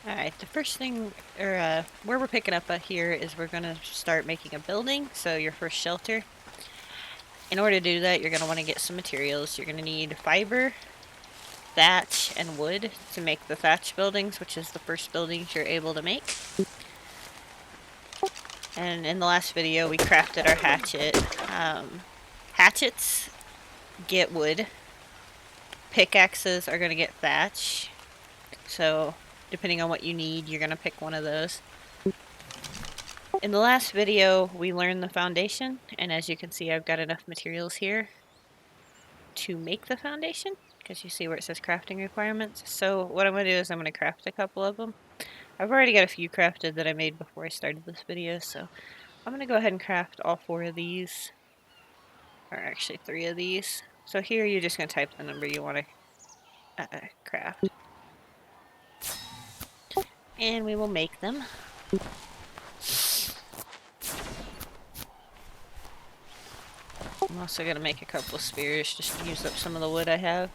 Alright, the first thing, or where we're picking up here is we're going to start making a building, so your first shelter. In order to do that, you're going to want to get some materials. You're going to need fiber, thatch, and wood to make the thatch buildings, which is the first buildings you're able to make. And in the last video, we crafted our hatchet. Hatchets get wood. Pickaxes are going to get thatch. So, depending on what you need, you're going to pick one of those. In the last video, we learned the foundation, and as you can see, I've got enough materials here to make the foundation, because you see where it says crafting requirements. So what I'm going to do is I'm going to craft a couple of them. I've already got a few crafted that I made before I started this video, so I'm going to go ahead and craft all 4 of these, or actually 3 of these. So here you're just going to type the number you want to craft. And we will make them. I'm also going to make a couple of spears just to use up some of the wood I have.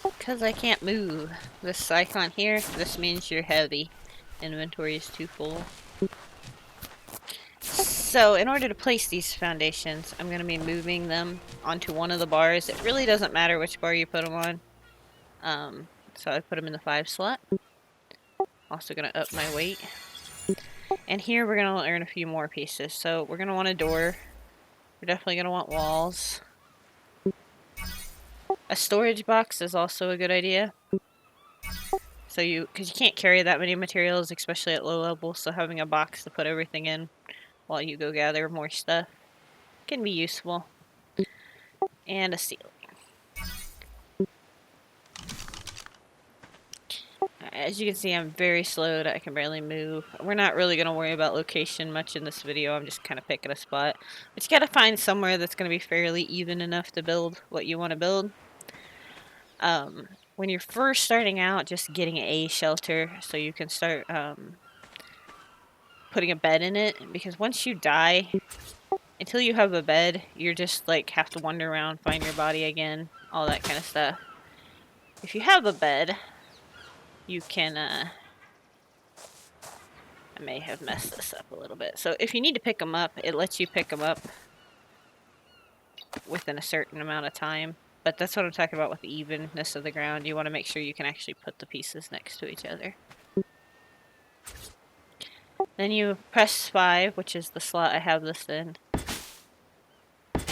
Because I can't move. This icon here, this means you're heavy. Inventory is too full. So in order to place these foundations, I'm going to be moving them onto one of the bars. It really doesn't matter which bar you put them on. So I put them in the 5 slot. Also going to up my weight. And here we're going to learn a few more pieces. So we're going to want a door. We're definitely going to want walls. A storage box is also a good idea. So because you can't carry that many materials, especially at low level, so having a box to put everything in while you go gather more stuff can be useful. And a ceiling. As you can see, I'm very slowed. I can barely move. We're not really going to worry about location much in this video. I'm just kind of picking a spot. But you got to find somewhere that's going to be fairly even enough to build what you want to build. When you're first starting out, just getting a shelter so you can start putting a bed in it. Because once you die, until you have a bed, you're just like have to wander around, find your body again, all that kind of stuff. If you have a bed, you can, I may have messed this up a little bit. So if you need to pick them up, it lets you pick them up within a certain amount of time. But that's what I'm talking about with the evenness of the ground. You want to make sure you can actually put the pieces next to each other. Then you press 5, which is the slot I have this in.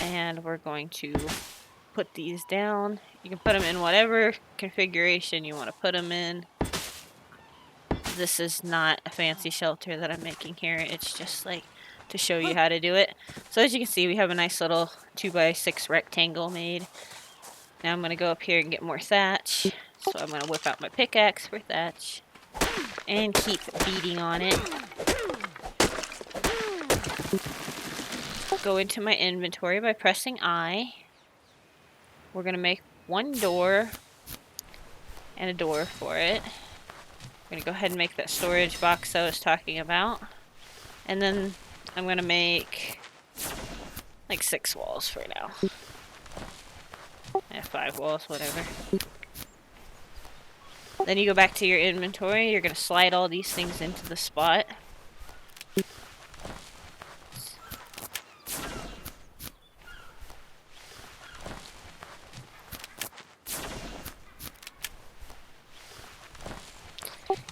And we're going to put these down. You can put them in whatever configuration you want to put them in. This is not a fancy shelter that I'm making here. It's just like to show you how to do it. So as you can see, we have a nice little 2x6 rectangle made. Now I'm going to go up here and get more thatch. So I'm going to whip out my pickaxe for thatch. And keep beating on it. Go into my inventory by pressing I. We're going to make one door and a door for it. I'm going to go ahead and make that storage box I was talking about. And then I'm going to make like 6 walls for now. 5 walls, whatever. Then you go back to your inventory. You're going to slide all these things into the spot.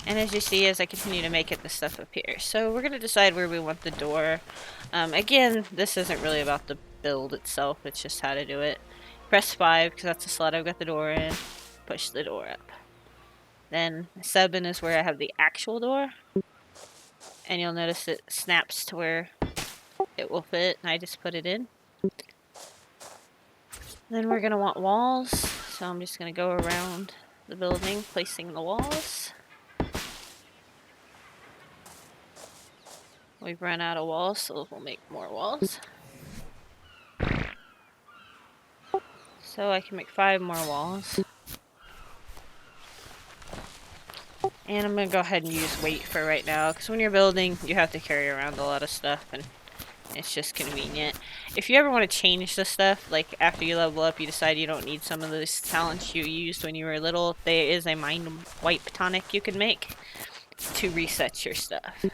And as you see, as I continue to make it, the stuff appears. So we're going to decide where we want the door. Again, this isn't really about the build itself. It's just how to do it. Press 5, because that's the slot I've got the door in. Push the door up. Then 7 is where I have the actual door. And you'll notice it snaps to where it will fit. And I just put it in. Then we're going to want walls. So I'm just going to go around the building, placing the walls. We've run out of walls, so we'll make more walls. So I can make 5 more walls. And I'm going to go ahead and use weight for right now, because when you're building, you have to carry around a lot of stuff, and It's just convenient. If you ever want to change the stuff, like after you level up, you decide you don't need some of those talents you used when you were little, there is a mind wipe tonic you can make to reset your stuff.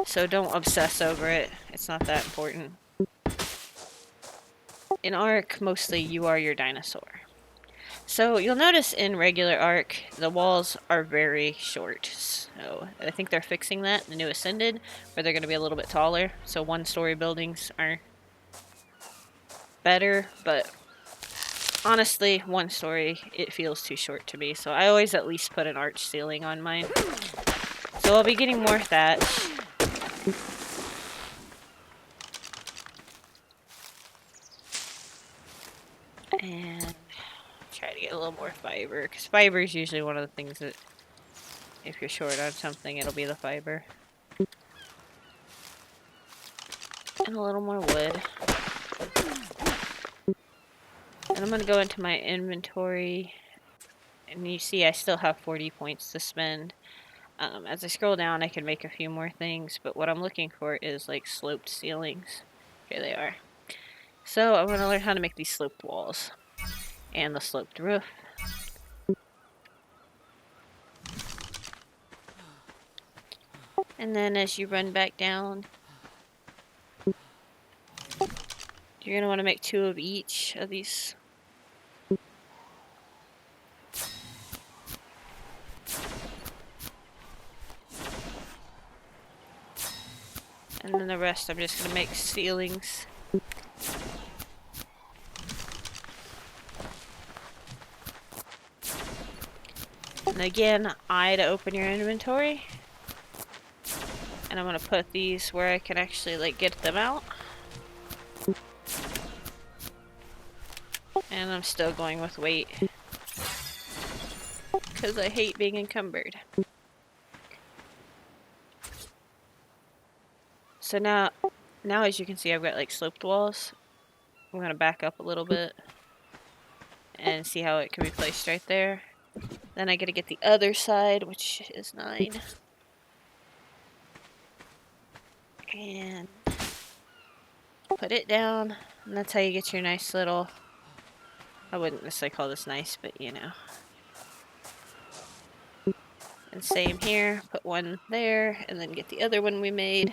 So don't obsess over it. It's not that important. In Ark, mostly you are your dinosaur. So you'll notice in regular Ark, the walls are very short. So I think they're fixing that in the new Ascended, where they're going to be a little bit taller. So one-story buildings are better, but honestly, one story, it feels too short to me. So I always at least put an arch ceiling on mine. So I'll be getting more thatch. And try to get a little more fiber, because fiber is usually one of the things that, if you're short on something, it'll be the fiber. And a little more wood. And I'm going to go into my inventory, and you see I still have 40 points to spend. As I scroll down, I can make a few more things, but what I'm looking for is like sloped ceilings. Here they are. So I'm going to learn how to make these sloped walls and the sloped roof. And then as you run back down, you're going to want to make 2 of each of these. And then the rest I'm just going to make ceilings. And again, I to open your inventory. And I'm going to put these where I can actually like get them out. And I'm still going with weight, because I hate being encumbered. So now as you can see, I've got like sloped walls. I'm going to back up a little bit and see how it can be placed right there. Then I got to get the other side, which is 9. And put it down. And that's how you get your nice little... I wouldn't necessarily call this nice, but you know. And same here. Put one there, and then get the other one we made.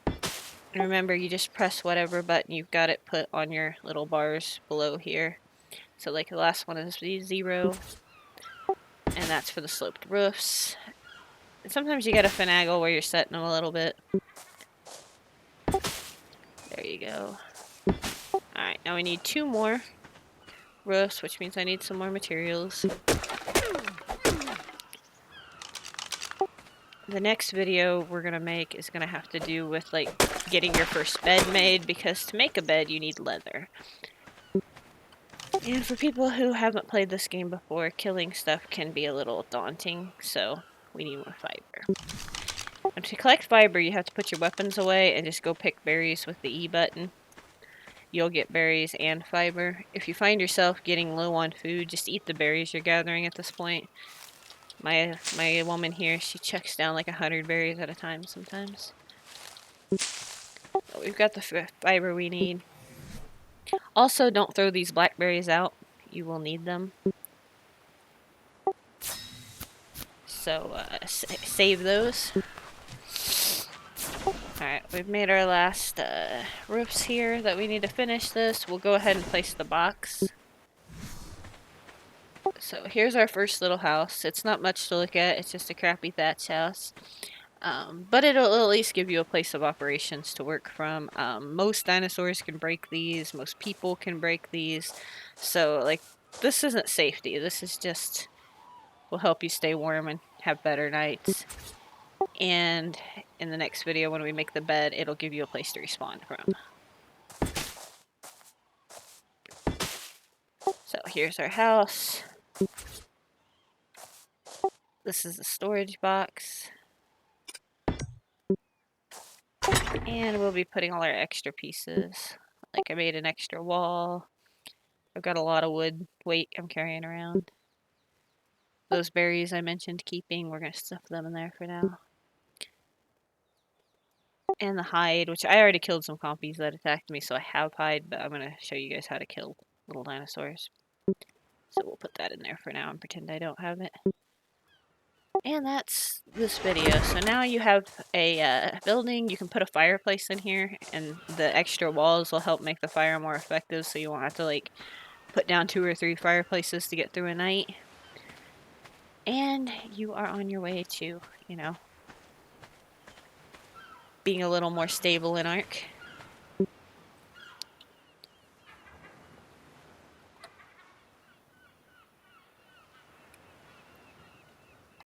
And remember, you just press whatever button you've got it put on your little bars below here. So like the last one is 0. And that's for the sloped roofs. And sometimes you gotta finagle where you're setting them a little bit. There you go. Alright, now we need 2 more roofs, which means I need some more materials. The next video we're gonna make is gonna have to do with like getting your first bed made, because to make a bed you need leather. And for people who haven't played this game before, killing stuff can be a little daunting, so we need more fiber. And to collect fiber, you have to put your weapons away and just go pick berries with the E button. You'll get berries and fiber. If you find yourself getting low on food, just eat the berries you're gathering at this point. My woman here, she chucks down like 100 berries at a time sometimes. But we've got the fiber we need. Also, don't throw these blackberries out. You will need them. So, save those. Alright, we've made our last roofs here that we need to finish this. We'll go ahead and place the box. So here's our first little house. It's not much to look at. It's just a crappy thatch house. But it'll at least give you a place of operations to work from. Most dinosaurs can break these. Most people can break these. So, like, this isn't safety. This is just... will help you stay warm and have better nights. And in the next video, when we make the bed, it'll give you a place to respawn from. So here's our house. This is the storage box. And we'll be putting all our extra pieces. Like I made an extra wall. I've got a lot of wood weight I'm carrying around. Those berries I mentioned keeping, we're going to stuff them in there for now. And the hide, which I already killed some compies that attacked me, so I have hide, but I'm going to show you guys how to kill little dinosaurs. So we'll put that in there for now and pretend I don't have it. And that's this video. So now you have a building. You can put a fireplace in here, and the extra walls will help make the fire more effective, so you won't have to like put down 2 or 3 fireplaces to get through a night. And you are on your way to, you know, being a little more stable in Ark.